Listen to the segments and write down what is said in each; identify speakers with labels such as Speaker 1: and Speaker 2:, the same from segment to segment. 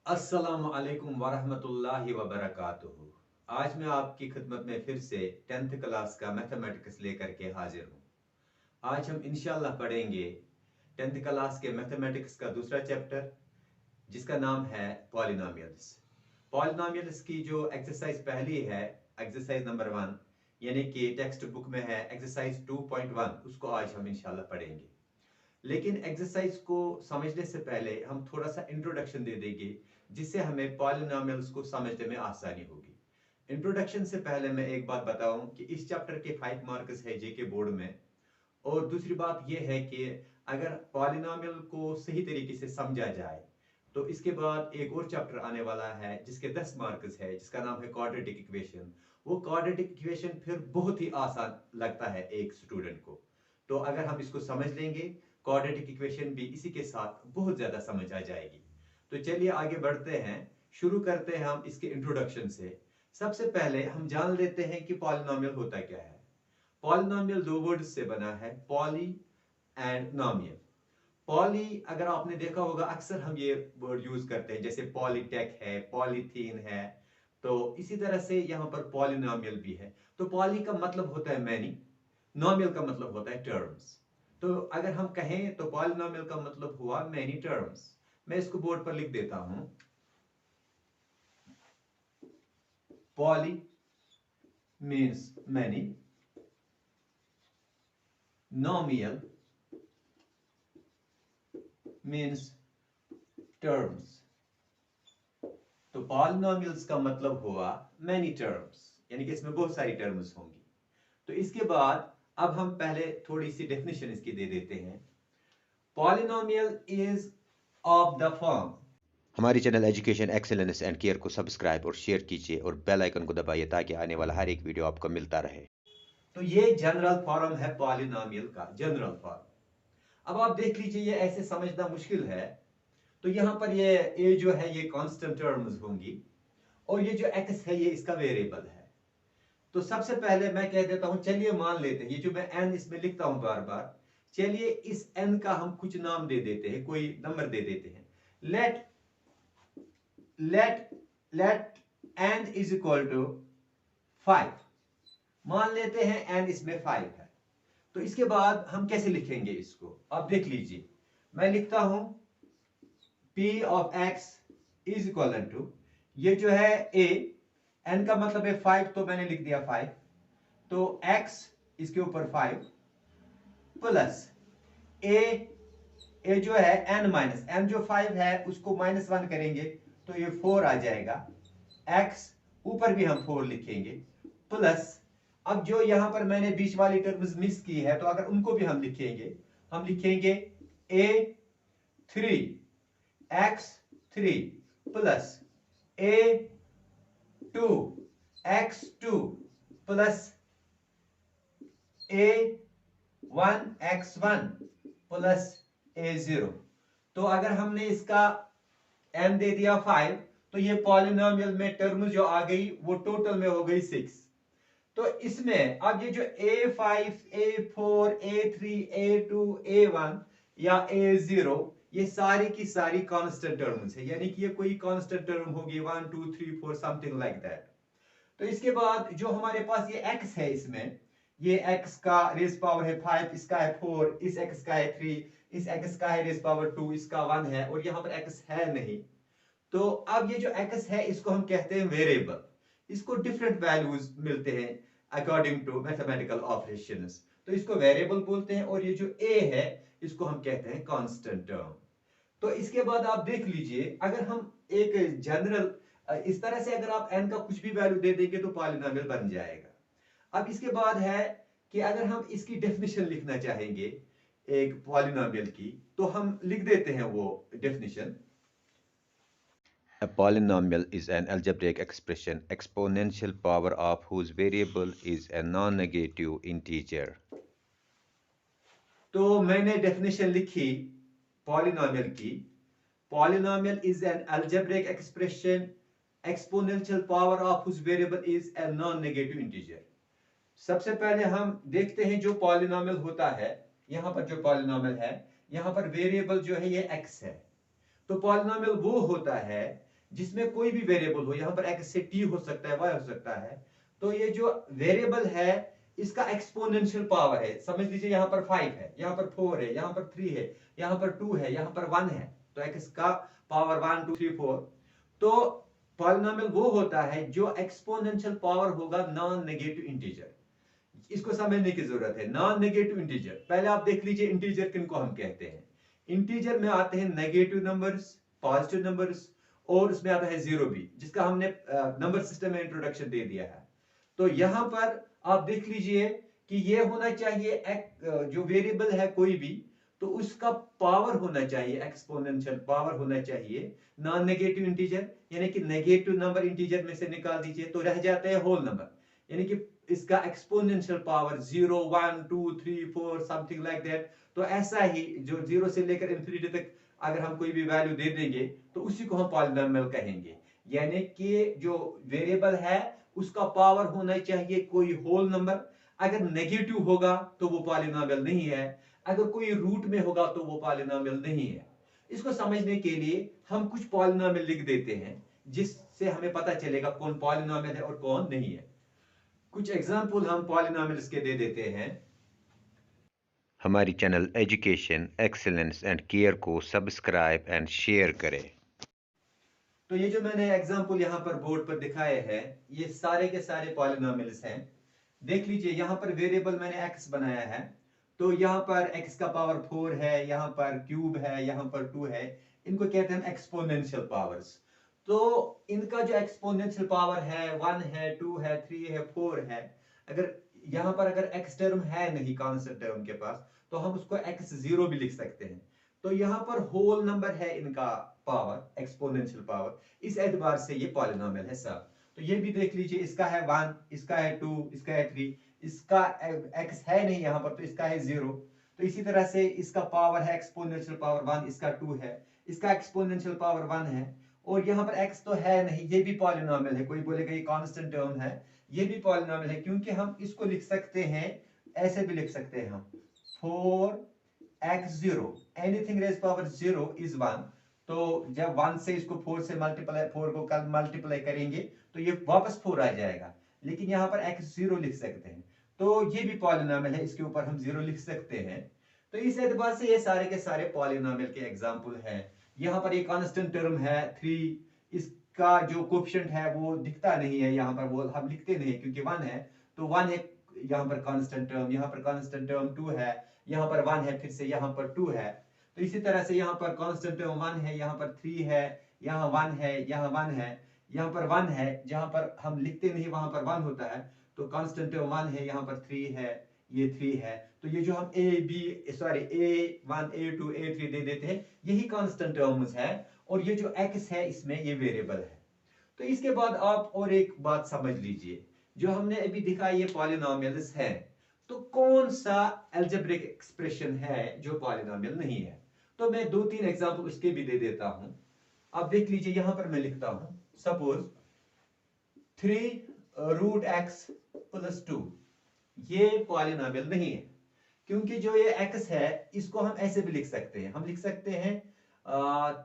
Speaker 1: अस्सलामु अलैकुम वरहमतुल्लाहि वबरकातुहू। आज मैं आपकी खिदमत में फिर से 10th क्लास का मैथमेटिक्स लेकर के हाजिर हूँ। आज हम इंशाल्लाह पढ़ेंगे 10th क्लास के मैथमेटिक्स का दूसरा चैप्टर, जिसका नाम है पॉलिनोमियल्स। पॉलिनोमियल्स की जो एक्सरसाइज पहली है, एक्सरसाइज नंबर 1, यानी कि टेक्स्ट बुक में है एक्सरसाइज 2.1, उसको आज हम इंशाल्लाह पढ़ेंगे। लेकिन एक्सरसाइज को समझने से पहले हम थोड़ा सा इंट्रोडक्शन दे देंगे, जिससे हमें पॉलिनोमियल्स को समझने में आसानी होगी। इंट्रोडक्शन से पहले मैं एक बात बताऊं कि इस चैप्टर के 5 मार्क्स है जेके बोर्ड में। और दूसरी बात यह है कि अगर पॉलिनोमियल को सही तरीके से समझा जाए तो इसके बाद एक और चैप्टर आने वाला है जिसके 10 मार्क्स है, जिसका नाम है क्वाड्रेटिक इक्वेशन। वो क्वाड्रेटिक इक्वेशन फिर बहुत ही आसान लगता है एक स्टूडेंट को। तो अगर हम इसको समझ लेंगे, क्वाड्रेटिक इक्वेशन भी इसी के साथ बहुत ज्यादा समझ आ जाएगी। तो चलिए आगे बढ़ते हैं, शुरू करते हैं हम इसके इंट्रोडक्शन से। सबसे पहले हम जान लेते हैं कि पॉलिनोमियल होता क्या है। पॉलिनोमियल दो वर्ड से बना है, पॉली एंड नोमियल। पॉली, अगर आपने देखा होगा, अक्सर हम ये वर्ड यूज करते हैं, जैसे पॉलीटेक है, पॉलीथीन है। तो इसी तरह से यहां पर पॉलिनोमियल भी है। तो पॉली का मतलब होता है मैनी, नोमियल का मतलब होता है टर्म्स। तो अगर हम कहें तो पॉलिनोमियल का मतलब हुआ मैनी टर्म्स। मैं इसको बोर्ड पर लिख देता हूं। Poly means many, नोमियल means terms. तो पॉलिनोमियल्स का मतलब हुआ मैनी टर्म्स, यानी कि इसमें बहुत सारी टर्म्स होंगी। तो इसके बाद अब हम पहले थोड़ी सी डेफिनेशन इसकी दे देते हैं। Polynomial is of the form.
Speaker 2: हमारी channel education excellence and care को सब्सक्राइब और शेयर कीजिए और बेल आइकन को दबाइए ताकि आने वाला हर एक वीडियो आपको मिलता रहे।
Speaker 1: तो ये जनरल फॉर्म है पॉलिनोमियल का, जनरल फॉर्म। अब आप देख लीजिए, ये ऐसे समझना मुश्किल है। तो यहां पर ये ए जो है ये कांस्टेंट टर्म्स होंगी, और ये जो एक्स है ये इसका वेरिएबल है। तो सबसे पहले मैं कह देता हूं, चलिए मान लेते हैं ये जो मैं एन इसमें लिखता हूं बार बार, चलिए इस एन का हम कुछ नाम दे देते हैं, कोई नंबर दे देते हैं। Let let let n is equal to 5। मान लेते हैं एन इसमें 5 है। तो इसके बाद हम कैसे लिखेंगे इसको, आप देख लीजिए। मैं लिखता हूं P of x is equal to, ये जो है a, n का मतलब है 5, तो मैंने लिख दिया 5। तो x इसके ऊपर 5 प्लस a, a जो है n माइनस n, जो 5 है उसको -1 करेंगे तो ये 4 आ जाएगा। x ऊपर भी हम 4 लिखेंगे प्लस, अब जो यहां पर मैंने बीच वाली टर्म्स मिस की है तो अगर उनको भी हम लिखेंगे a 3 x3 plus a2 x2 plus a1 x1 plus a0। तो अगर हमने इसका n दे दिया 5, तो ये पॉलिनोमियल में टर्म जो आ गई वो टोटल में हो गई 6। तो इसमें अब ये जो a5 a4 a3 a2 a1 या a0, ये सारी की सारी कांस्टेंट टर्म्स है, यानी कि ये कोई कांस्टेंट टर्म होगी 1 2 3 4 समथिंग लाइक दैट। तो इसके बाद जो हमारे पास ये x है, इसमें ये x का रेस पावर है 5, इसका है 4, इस x का है 3, इस x का है रेस पावर 2, इसका 1 है, और यहां पर x है नहीं। तो अब ये जो x है इसको हम कहते हैं वेरिएबल। इसको डिफरेंट वैल्यूज मिलते हैं अकॉर्डिंग टू मैथमेटिकल ऑपरेशंस, तो इसको वेरिएबल बोलते हैं। और ये जो a है इसको हम कहते हैं कांस्टेंट टर्म। तो इसके बाद आप देख लीजिए, अगर हम एक जनरल इस तरह से अगर आप n का कुछ भी वैल्यू दे देंगे तो पॉलिनोमियल बन जाएगा। अब इसके बाद है कि अगर हम इसकी डेफिनेशन लिखना चाहेंगे एक पॉलिनोमियल की, तो हम लिख देते हैं वो definition.
Speaker 2: A polynomial is an algebraic expression exponential power of whose variable is a non-negative integer.
Speaker 1: तो मैंने डेफिनेशन लिखी पॉलिनोमियल की। Polynomial is an algebraic expression exponential power of whose variable is a non negative integer. सबसे पहले हम देखते हैं जो पॉलिनोमियल होता है। यहां पर जो पॉलिनोमियल है, यहां पर वेरिएबल जो है ये x है। तो पॉलिनोमियल वो होता है जिसमें कोई भी वेरिएबल हो, यहाँ पर x से t हो सकता है, y हो सकता है, तो ये जो वेरिएबल है इसका एक्सपोनेंशियल पावर है। समझ लीजिए यहाँ पर 5 है, यहाँ पर 4 है, यहाँ पर 3 है, यहाँ पर 2 है, यहाँ पर 1 है, तो x का पावर 1 2 3 4। तो पॉलिनोमियल वो होता है जो एक्सपोनेंशियल पावर होगा नॉन नेगेटिव इंटीजर। इसको समझने की जरूरत है। नॉन नेगेटिव इंटीजर, पहले आप देख लीजिए इंटीजर किनको हम कहते हैं। इंटीजर में आते हैं नेगेटिव नंबर्स, पॉजिटिव नंबर्स, और उसमें आता है जीरो भी, जिसका हमने नंबर सिस्टम में इंट्रोडक्शन दे दिया है। तो यहां पर आप देख लीजिए कि ये होना चाहिए जो वेरिएबल है कोई भी, तो उसका पावर होना चाहिए, एक्सपोनेंशियल पावर होना चाहिए नॉन नेगेटिव इंटीजर, यानी कि नेगेटिव नंबर इंटीजर में से निकाल दीजिए तो रह जाता है होल नंबर, यानी कि इसका exponential power 0 1 2 3 4 something like that. तो ऐसा ही जो 0 से लेकर इंफिनिटी तक अगर हम कोई भी वैल्यू दे देंगे तो उसी को हम पॉलिनोमियल कहेंगे। यानी कि जो वेरिएबल है उसका पावर होना चाहिए कोई होल नंबर, अगर नेगेटिव होगा तो वो पॉलिनोमियल नहीं है, अगर कोई रूट में होगा तो वो पॉलिनोमियल नहीं है। इसको समझने के लिए हम कुछ पॉलिनोमियल लिख देते हैं जिससे हमें पता चलेगा कौन पॉलिनोमियल है और कौन नहीं है। कुछ एग्जांपल हम पॉलिनोमियल्स के दे देते हैं।
Speaker 2: हमारी channel education excellence and care को सब्सक्राइब एंड शेयर करें।
Speaker 1: तो ये जो मैंने एग्जांपल यहाँ पर बोर्ड पर दिखाए हैं ये सारे के सारे पॉलिनोमियल्स हैं। देख लीजिए यहाँ पर वेरिएबल मैंने x बनाया है, तो यहाँ पर x का पावर 4 है, यहाँ पर क्यूब है, यहाँ पर 2 है, इनको कहते हैं एक्सपोनेंशियल पावर्स। तो इनका जो एक्सपोनेंशियल पावर है 1 है, 2 है, 3 है, 4 है, अगर यहाँ पर अगर x टर्म है नहीं कांस्टेंट टर्म के पास तो हम उसको x0 भी लिख सकते हैं। तो यहाँ पर होल नंबर है इनका पावर, एक्सपोनेंशियल पावर, इस एतबार से ये पॉलिनोमियल है सब। तो ये भी देख लीजिए, इसका है 1, इसका है 2, इसका है 3, इसका x है नहीं यहाँ पर तो इसका है 0। तो इसी तरह से इसका पावर है एक्सपोनेंशियल पावर 1, इसका 2 है, इसका एक्सपोनेंशियल पावर 1 है, और यहाँ पर x तो है नहीं, ये भी पॉलिनोमियल है। कोई बोलेगा ये कांस्टेंट टर्म है, ये भी पॉलिनोमियल है, क्योंकि हम इसको लिख सकते हैं, ऐसे भी लिख सकते हैं हम 4x0, anything raise power 0 is 1। तो जब 1 से इसको 4 से मल्टीप्लाई, 4 को कल मल्टीप्लाई करेंगे तो ये वापस 4 आ जाएगा, लेकिन यहाँ पर x0 लिख सकते हैं, तो ये भी पॉलिनोमियल है, इसके ऊपर हम 0 लिख सकते हैं। तो इस एतबार से ये सारे के सारे पॉलिनोमियल के एग्जांपल हैं। यहाँ पर एक कांस्टेंट टर्म है 3, इसका जो कोएफिशिएंट है वो दिखता नहीं है, यहाँ पर वो हम लिखते नहीं क्योंकि 1 है, तो 1 एक यहाँ पर कांस्टेंट टर्म, यहाँ पर कांस्टेंट टर्म 2 है, यहाँ पर 1 है, फिर से यहाँ पर 2 है। तो इसी तरह से यहाँ पर कांस्टेंट टर्म 1 है, यहाँ पर 3 है, यहाँ 1 है, यहाँ 1 है, यहाँ पर 1 है, जहां पर हम लिखते नहीं वहां पर 1 होता है, तो कांस्टेंट टर्म 1 है, यहाँ पर 3 है, ये 3 है। तो ये जो हम A1 A2 A3 दे देते हैं यही कांस्टेंट टर्म्स है, और ये जो x है इसमें ये वेरिएबल है। तो इसके बाद आप और एक बात समझ लीजिए, जो हमने अभी दिखाई ये पॉलिनोमियल्स है, तो कौन सा अलजेब्रिक एक्सप्रेशन है जो पॉलिनोमियल नहीं है। तो मैं 2-3 एग्जांपल उसके भी दे देता हूं। आप देख लीजिए यहां पर मैं लिखता हूं, सपोज 3√x + 2, ये पॉलिनोमियल नहीं है, क्योंकि जो ये x है इसको हम ऐसे भी लिख सकते हैं, हम लिख सकते हैं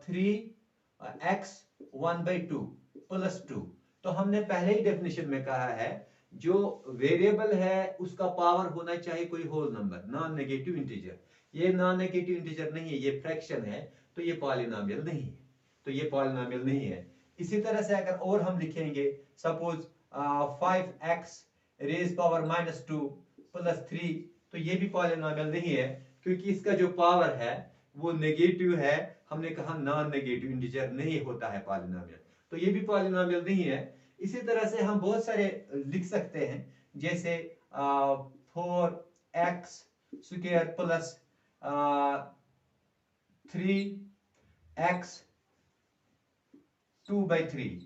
Speaker 1: 3x 1/2 + 2। तो हमने पहले ही डेफिनेशन में कहा है जो वेरिएबल है उसका पावर होना चाहिए कोई whole number, non negative integer. ये नॉन नेगेटिव इंटीजर नहीं है, ये फ्रैक्शन है, तो ये पॉलिनोमियल नहीं है, तो ये पॉलिनोमियल नहीं है। इसी तरह से अगर और हम लिखेंगे, सपोज 5x (-2 + 3), तो ये भी पॉलिनोमियल नहीं है, क्योंकि इसका जो पावर है वो नेगेटिव है। हमने कहा नॉन नेगेटिव इंटीजर नहीं होता है पॉलिनोमियल, तो ये भी पॉलिनोमियल नहीं है। इसी तरह से हम बहुत सारे लिख सकते हैं, जैसे 4x² + 3x 2/3।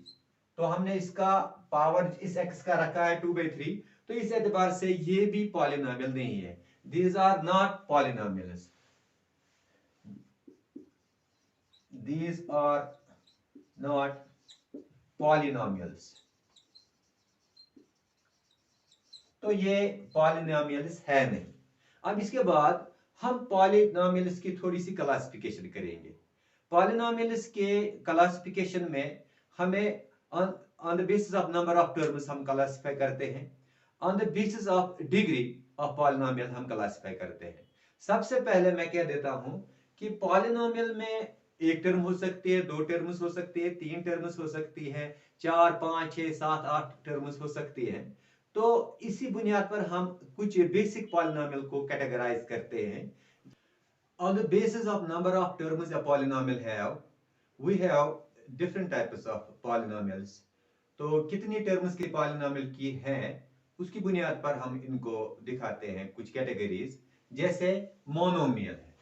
Speaker 1: तो हमने इसका पावर इस x का रखा है 2/3, तो इस एतबार से ये भी पॉलिनोमियल नहीं है। These are not polynomials. These are not polynomials. तो ये पॉलिनोमियल्स है नहीं। अब इसके बाद हम पॉलिनोमियल्स की थोड़ी सी क्लासिफिकेशन करेंगे। पॉलिनोमियल्स के क्लासिफिकेशन में हमें on the basis of number of terms हम क्लासिफाई करते हैं, on the basis of degree of polynomial हम क्लासिफाई करते हैं। सबसे पहले मैं कह देता हूं कि पॉलिनोमियल में एक टर्म हो सकती है, दो टर्म्स हो सकती है, तीन टर्म्स हो सकती है, 4 5 6 7 8 टर्म्स हो सकती है। तो इसी बुनियाद पर हम कुछ बेसिक पॉलिनोमियल को कैटेगराइज करते हैं। On the basis of number of terms a polynomial have, we have different types of polynomials. तो कितनी टर्म्स के पॉलिनोमियल की हैं उसकी बुनियाद पर हम इनको दिखाते हैं कुछ कैटेगरीज। जैसे मोनोमियल है,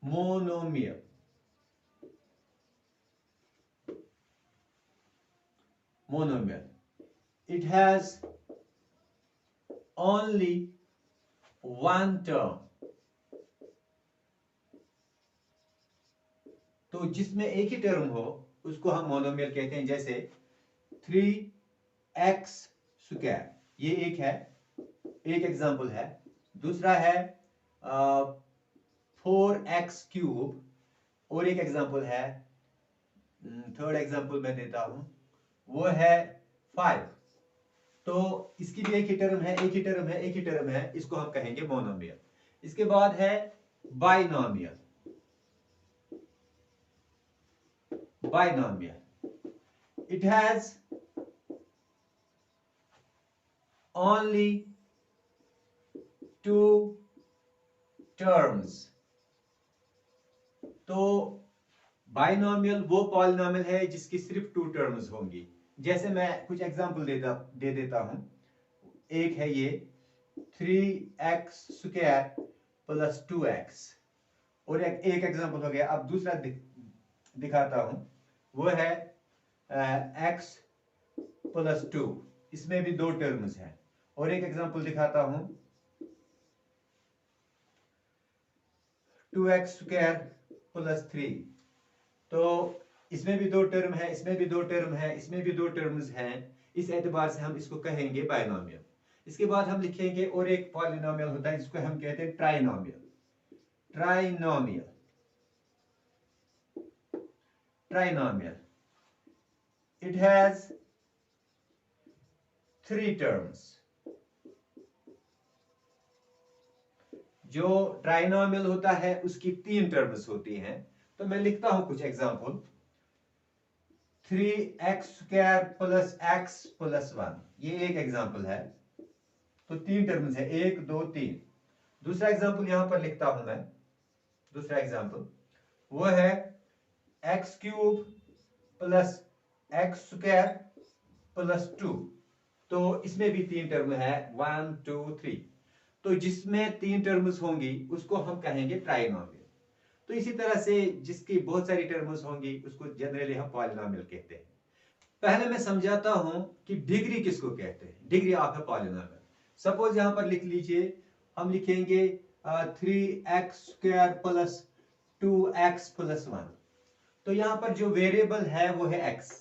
Speaker 1: monomial, monomial it has only one term, तो जिसमें एक ही टर्म हो उसको हम मोनोमियल कहते हैं। जैसे 3x स्क्वायर, ये एक है, एक एग्जांपल है। दूसरा है 4x क्यूब, और एक एग्जांपल है, थर्ड एग्जांपल मैं देता हूं, वो है 5। तो इसकी भी एक ही टर्म है, एक ही टर्म है, एक ही टर्म है, इसको हम कहेंगे मोनोमियल। इसके बाद है binomial, binomial it has only two terms। तो बाइनोमियल वो पॉलिनोमियल है जिसकी सिर्फ टू टर्म्स होंगी। जैसे मैं कुछ एग्जांपल दे देता हूं। एक है ये 3x स्क्वायर प्लस 2x, और एक एग्जांपल हो गया। अब दूसरा दिखाता हूं, वो है x प्लस 2, इसमें भी दो टर्म्स हैं। और एक एग्जांपल दिखाता हूं, 2x स्क्वायर प्लस 3, तो इसमें भी दो टर्म है, इसमें भी दो टर्म है, इसमें भी दो टर्म्स हैं। इस एतबार से हम इसको कहेंगे बाइनोमियल। इसके बाद हम लिखेंगे और एक पॉलिनोमियल होता है जिसको हम कहते हैं trinomial, trinomial, trinomial it has three terms. जो ट्राइनोमियल होता है उसकी तीन टर्म्स होती हैं। तो मैं लिखता हूं कुछ example, 3x square plus x plus 1, ये एक एग्जांपल है। तो तीन टर्म्स है, एक दो तीन। दूसरा एग्जांपल यहां पर लिखता हूं मैं, दूसरा एग्जांपल वो है x cube plus x square plus 2, तो इसमें भी तीन टर्म है, 1 2 3। तो जिसमें तीन टर्म्स होंगी उसको हम कहेंगे ट्राइनोमियल। तो इसी तरह से जिसकी बहुत सारी टर्म्स होंगी उसको जनरली हम पॉलिनोमियल कहते हैं। पहले मैं समझाता हूं कि डिग्री किसको कहते हैं, degree of a polynomial. Suppose यहां पर लिख लीजिए, हम लिखेंगे 3x square plus 2x plus 1। तो यहां पर जो वेरिएबल है वो है x।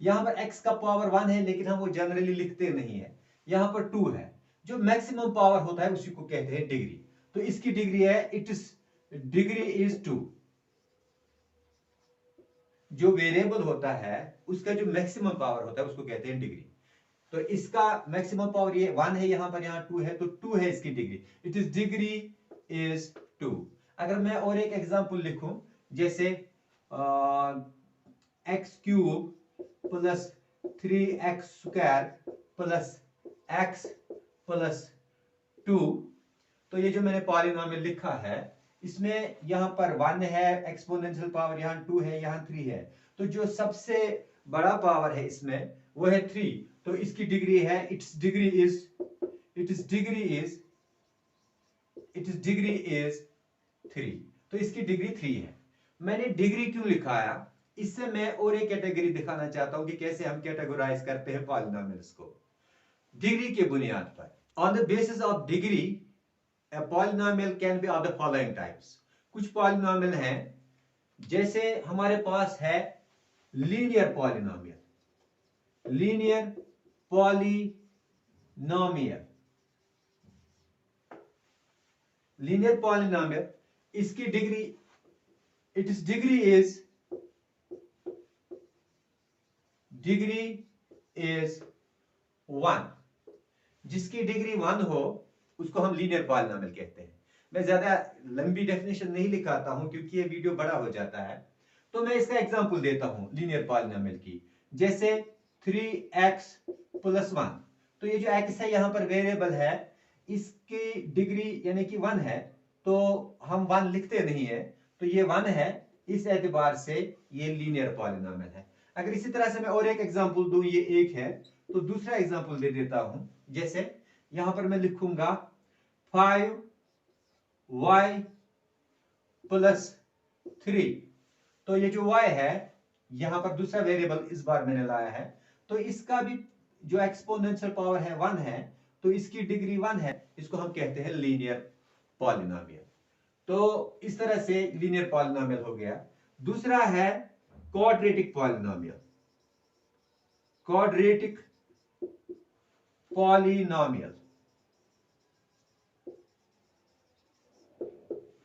Speaker 1: यहां पर x का पावर 1 है, लेकिन हम वो जनरली लिखते नहीं है। यहां पर 2 है, जो मैक्सिमम पावर होता है उसी को कहते हैं डिग्री। तो इसकी डिग्री है, इट इज डिग्री इज 2। जो वेरिएबल होता है उसका जो मैक्सिमम पावर होता है उसको कहते हैं डिग्री। तो इसका मैक्सिमम पावर ये 1 है, यहां पर, यहां 2 है, तो 2 है इसकी degree, it is degree is 2। अगर मैं और एक एग्जांपल लिखूं, जैसे x cube plus 3x square plus x plus 2, तो ये जो मैंने पॉलिनोमियल लिखा है इसमें यहां पर 1 है, एक्सपोनेंशियल पावर यहां 2 है, यहां 3 है। तो जो सबसे बड़ा पावर है इसमें वो है 3। तो इसकी डिग्री है, इट्स डिग्री इज 3। तो इसकी डिग्री 3 है। मैंने डिग्री क्यों लिखाया, इससे मैं और एक कैटेगरी दिखाना चाहता हूं कि कैसे हम कैटेगराइज करते हैं पॉलिनोमियल्स को डिग्री के बुनियाद पर। On the basis of degree a polynomial can be of the following types। कुछ पॉलिनोमियल हैं, जैसे हमारे पास है linear polynomial, linear polynomial, linear polynomial, इसकी degree, its degree is degree is 1। जिसकी डिग्री 1 हो उसको हम लीनियर पॉलिनोमियल कहते हैं। मैं ज्यादा लंबी डेफिनेशन नहीं लिखाता हूं क्योंकि ये वीडियो बड़ा हो जाता है, तो मैं इसका एग्जांपल देता हूं लीनियर पॉलिनोमियल की। जैसे 3x + 1, तो ये जो x है यहां पर वेरिएबल है, इसकी डिग्री यानी कि 1 है, तो हम 1 लिखते नहीं है, तो ये 1 है, इस एतबार से ये लीनियर पॉलिनोमियल है। अगर इसी तरह से मैं और एक एग्जांपल दूं, ये 1 है, तो दूसरा एग्जांपल दे देता हूं। जैसे यहां पर मैं लिखूंगा 5y + 3, तो ये जो y है यहां पर दूसरा वेरिएबल इस बार मैंने लाया है, तो इसका भी जो एक्सपोनेंशियल पावर है 1 है, तो इसकी डिग्री 1 है, इसको हम कहते हैं लीनियर पॉलिनोमियल। तो इस तरह से लीनियर पॉलिनोमियल हो गया। दूसरा है quadratic polynomial. Quadratic polynomial,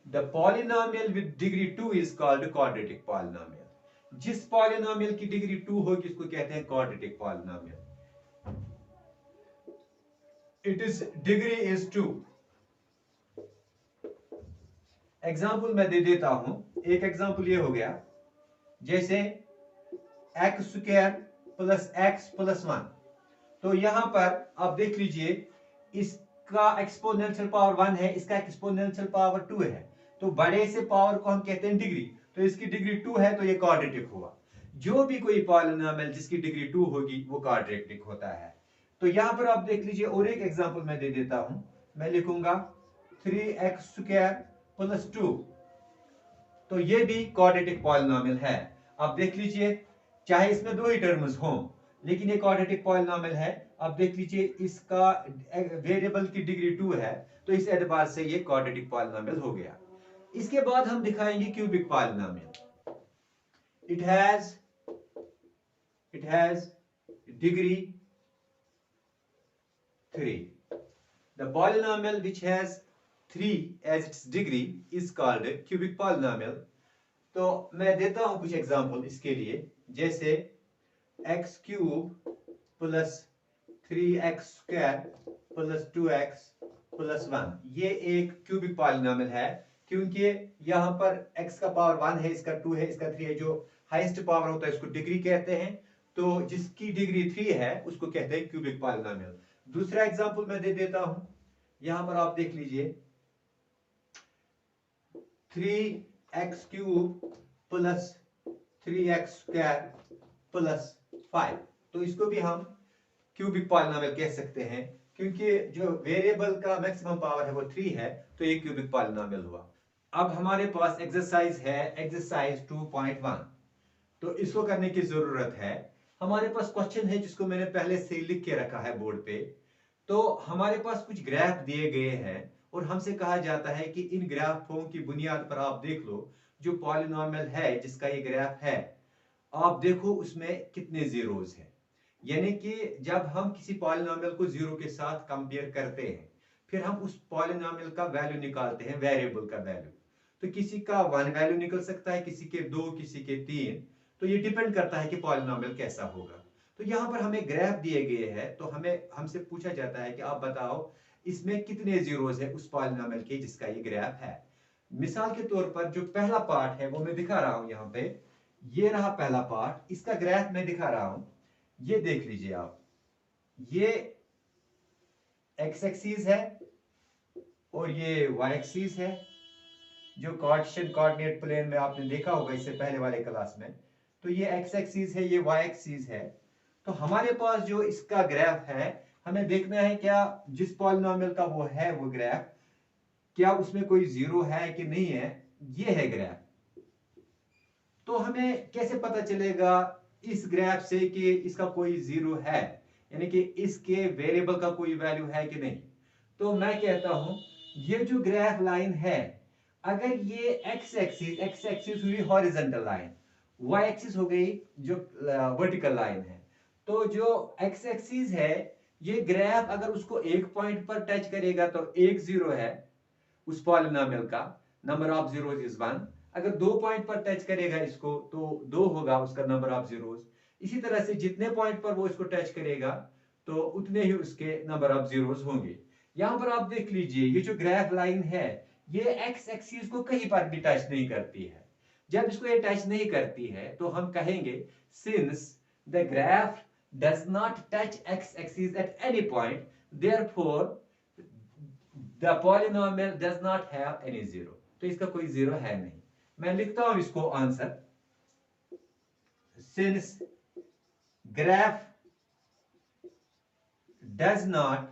Speaker 1: the polynomial with degree 2 is called quadratic polynomial। जिस पॉलिनोमियल की डिग्री 2 होगी उसको कहते हैं quadratic polynomial. It is degree is 2। Example मैं दे देता हूं। एक एग्जाम्पल ये हो गया, जैसे x² + x + 1, तो यहां पर आप देख लीजिए इसका एक्सपोनेंशियल पावर 1 है, इसका एक्सपोनेंशियल पावर 2 है, तो बड़े से पावर को हम कहते हैं डिग्री, तो इसकी डिग्री 2 है, तो ये क्वाड्रेटिक हुआ। जो भी कोई पॉलिनोमियल जिसकी डिग्री 2 होगी वो क्वाड्रेटिक होता है। तो यहां पर आप देख लीजिए, और एक एग्जांपल मैं दे देता हूं। मैं लिखूंगा 3x² + 2, तो ये भी क्वाड्रेटिक पॉलिनोमियल है। आप देख लीजिए, चाहे इसमें दो ही टर्म्स हों, लेकिन ये क्वाड्रेटिक पॉलिनोमियल है। अब देख लीजिए इसका वेरिएबल की डिग्री 2 है, तो इस एतबार से ये क्वाड्रेटिक पॉलिनोमियल हो गया। इसके बाद हम दिखाएंगे cubic polynomial. It has degree 3। The polynomial which has 3 as its degree is called cubic polynomial। तो मैं देता हूं कुछ एग्जांपल इसके लिए। जैसे x³ + 3x² + 2x + 1, ये एक क्यूबिक पॉलिनोमियल है, क्योंकि यहां पर x का पावर 1 है, इसका 2 है, इसका 3 है। जो हाईएस्ट पावर होता है इसको डिग्री कहते हैं, तो जिसकी डिग्री 3 है उसको कहते हैं क्यूबिक पॉलिनोमियल। दूसरा एग्जांपल मैं दे देता हूं। यहां पर आप देख लीजिए 3x³ + 3x² + 5, तो इसको भी हम क्यूबिक पॉलिनोमियल कह सकते हैं, क्योंकि जो वेरिएबल का मैक्सिमम पावर है वो 3 है, तो ये क्यूबिक पॉलिनोमियल हुआ। अब हमारे पास एक्सरसाइज है, एक्सरसाइज 2.1, तो इसको करने की जरूरत है। हमारे पास क्वेश्चन है जिसको मैंने पहले से लिख के रखा है बोर्ड पे। तो हमारे पास कुछ ग्राफ दिए गए हैं और हमसे कहा जाता है कि इन ग्राफों की बुनियाद पर आप देख लो जो पॉलिनोमियल है जिसका ये ग्राफ है, आप देखो उसमें कितने जीरोस हैं। यानी कि जब हम किसी पॉलिनोमियल को जीरो के साथ कंपेयर करते हैं, फिर हम उस पॉलिनोमियल का वैल्यू निकालते हैं, वेरिएबल का वैल्यू। तो किसी का 1 वैल्यू निकल सकता है, किसी के 2, किसी के 3, तो ये डिपेंड करता है कि पॉलिनोमियल कैसा होगा। तो यहां पर हमें ग्राफ दिए गए हैं, तो हमसे पूछा जाता है कि आप बताओ इसमें कितने जीरोस है उस पॉलिनोमियल के जिसका ये ग्राफ है। मिसाल के तौर पर जो पहला पार्ट है वो मैं दिखा रहा हूं यहां पे, ये रहा पहला पार्ट, इसका ग्राफ मैं दिखा रहा हूं। ये देख लीजिए आप, ये एक्स एक्सिस है और ये वाई एक्सिस है, जो कार्टेशियन कोऑर्डिनेट प्लेन में आपने देखा होगा इससे पहले वाले क्लास में। तो ये एक्स एक्सिस है, ये वाई एक्सिस है। तो हमारे पास जो इसका ग्राफ है, हमें देखना है क्या जिस पॉलिनोमियल का वो है वो ग्राफ, क्या उसमें कोई जीरो है कि नहीं है। ये है ग्राफ। तो हमें कैसे पता चलेगा इस ग्राफ से कि इसका कोई जीरो है, यानी कि इसके वेरिएबल का कोई वैल्यू है कि नहीं। तो मैं कहता हूं ये जो ग्राफ लाइन है, अगर ये एक्स एक्सिस हुई हॉरिजॉन्टल लाइन, वाई एक्सिस हो गई जो वर्टिकल लाइन है, तो जो एक्स एक्सिस है ये ग्राफ अगर उसको एक पॉइंट पर टच करेगा तो एक जीरो है उस पॉलिनोमियल का, नंबर ऑफ जीरोस इज 1। अगर 2 पॉइंट पर टच करेगा इसको तो 2 होगा उसका नंबर ऑफ जीरोस। इसी तरह से जितने पॉइंट पर वो इसको टच करेगा तो उतने ही उसके नंबर ऑफ जीरोस होंगे। यहां पर आप देख लीजिए ये जो ग्राफ लाइन है ये एक्स एक्सिस को कहीं पर भी टच नहीं करती है। जब इसको ये टच नहीं करती है तो हम कहेंगे since the graph does not touch x axis at any point therefore the polynomial does not have any zero. तो इसका कोई जीरो है नहीं। मैं लिखता हूं इसको answer, since graph does not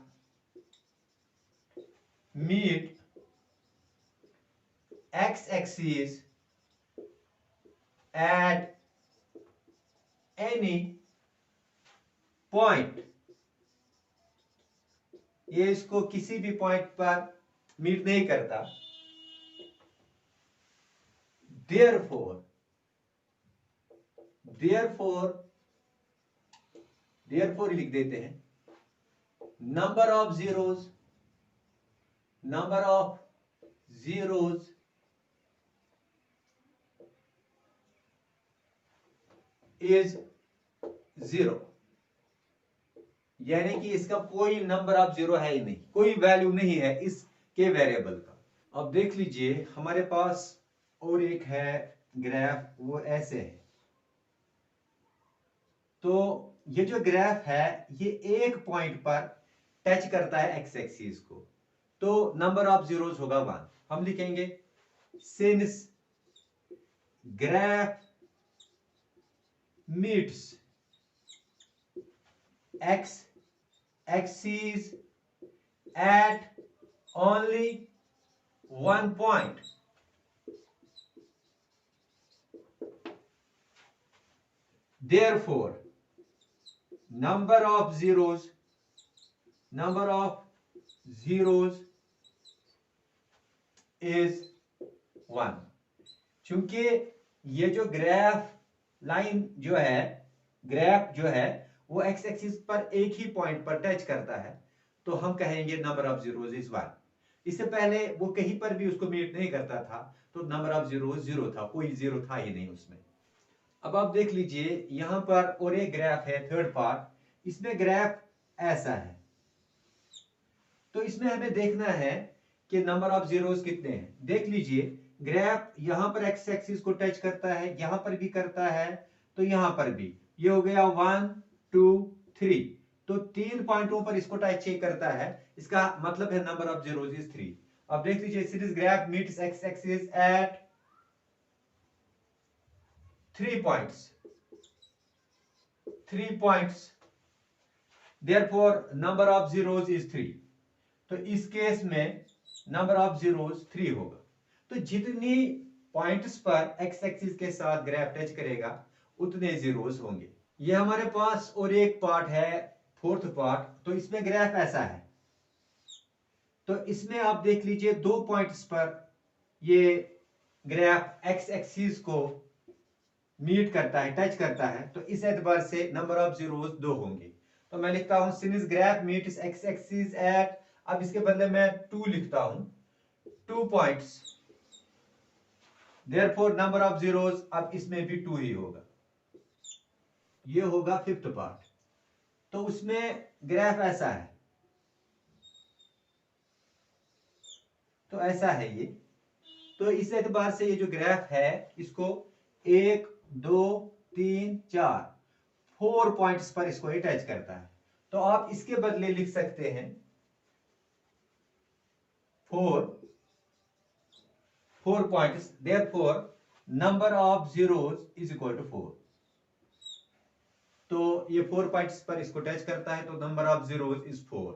Speaker 1: meet x-axis at any point, ये इसको किसी भी पॉइंट पर मीट नहीं करता, therefore लिख देते हैं, number of zeros is zero, यानी कि इसका कोई नंबर ऑफ जीरो है ही नहीं, कोई वैल्यू नहीं है इसके वेरिएबल का। अब देख लीजिए हमारे पास और एक है ग्राफ, वो ऐसे है। तो ये जो ग्राफ है ये एक पॉइंट पर टच करता है एक्स एक्सिस को, तो नंबर ऑफ जीरोस होगा 1। हम लिखेंगे since graph meets x axis at only 1 point, therefore number of zeros is 1। चूंकि ये जो ग्राफ लाइन जो है, ग्राफ जो है वो एक्स एक्सिस पर एक ही पॉइंट पर टच करता है, तो हम कहेंगे नंबर ऑफ जीरोस इज 1। इससे पहले वो कहीं पर भी उसको मीट नहीं करता था, तो नंबर ऑफ जीरोस 0 था, कोई जीरो था ही नहीं उसमें। अब आप देख लीजिए यहां पर और एक ग्राफ है थर्ड पार्ट, इसमें ग्राफ ऐसा है। तो इसमें हमें देखना है कि नंबर ऑफ जीरोस कितने हैं। देख लीजिए ग्राफ यहां पर एक्स एक्सिस को टच करता है, यहां पर भी करता है, तो यहां पर भी। ये हो गया 1 2 3, तो 3 पॉइंटों पर इसको टच करता है, इसका मतलब है नंबर ऑफ जीरोस इज 3। अब देख लीजिए series graph meets x axis at 3 points, therefore number of zeros is 3। तो इस केस में नंबर ऑफ जीरोस 3 होगा। तो जितनी पॉइंट्स पर एक्स एक्सिस के साथ ग्राफ टच करेगा उतने जीरोस होंगे। ये हमारे पास और एक पार्ट है फोर्थ पार्ट, तो इसमें ग्राफ ऐसा है। तो इसमें आप देख लीजिए 2 पॉइंट्स पर ये ग्राफ एक्स एक्सिस को मीट करता है, टच करता है, तो इस एतबार से नंबर ऑफ जीरोस 2 होंगे। तो मैं लिखता हूं since graph meets x axis at, अब इसके बदले मैं 2 लिखता हूं, 2 points, therefore number of zeros, अब इसमें भी 2 ही होगा। ये होगा फिफ्थ पार्ट। तो उसमें ग्राफ ऐसा है, तो ऐसा है ये। तो इस एतबार से ये जो ग्राफ है इसको 1 2 3 4 4 पॉइंट्स पर इसको ये टच करता है। तो आप इसके बदले लिख सकते हैं 4 points, therefore number of zeros is equal to 4। तो ये 4 पॉइंट्स पर इसको टच करता है, तो नंबर ऑफ जीरोस इज 4।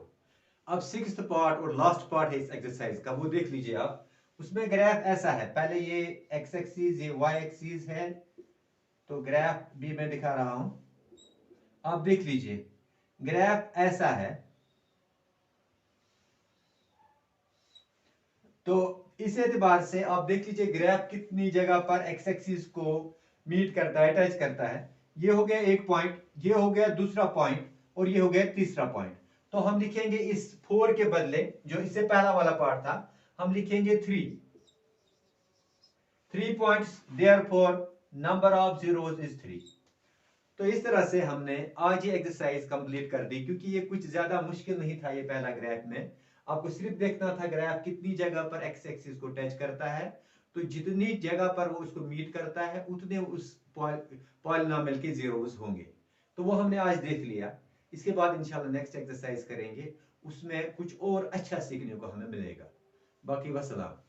Speaker 1: अब सिक्स्थ पार्ट और लास्ट पार्ट है इस एक्सरसाइज का, वो देख लीजिए आप। उसमें ग्राफ ऐसा है, पहले ये एक्स एक्सिस, ये वाई एक्सिस है, तो ग्राफ भी मैं दिखा रहा हूं। आप देख लीजिए ग्राफ ऐसा है। तो इस एतबार से आप देख लीजिए ग्राफ कितनी जगह पर एक्स एक्सिस को मीट करता है, टच करता है। ये हो गया एक पॉइंट, ये हो गया दूसरा पॉइंट, और ये हो गया तीसरा पॉइंट। तो हम लिखेंगे इस 4 के बदले, जो इससे पहला वाला पार्ट था, हम लिखेंगे 3 points, therefore number of zeros is 3। तो इस तरह से हमने आज ये एक्सरसाइज कंप्लीट कर दी, क्योंकि ये कुछ ज्यादा मुश्किल नहीं था। ये पहला ग्राफ में आपको सिर्फ देखना था ग्राफ कितनी जगह पर एक्स एक्सिस को टच करता है, तो जितनी जगह पर वो उसको मीट करता है उतने उस पॉलिनोमियल के जीरोस होंगे। तो वो हमने आज देख लिया। इसके बाद इंशाल्लाह नेक्स्ट एक्सरसाइज करेंगे, उसमें कुछ और अच्छा सीखने को हमें मिलेगा। बाकी वसलाम।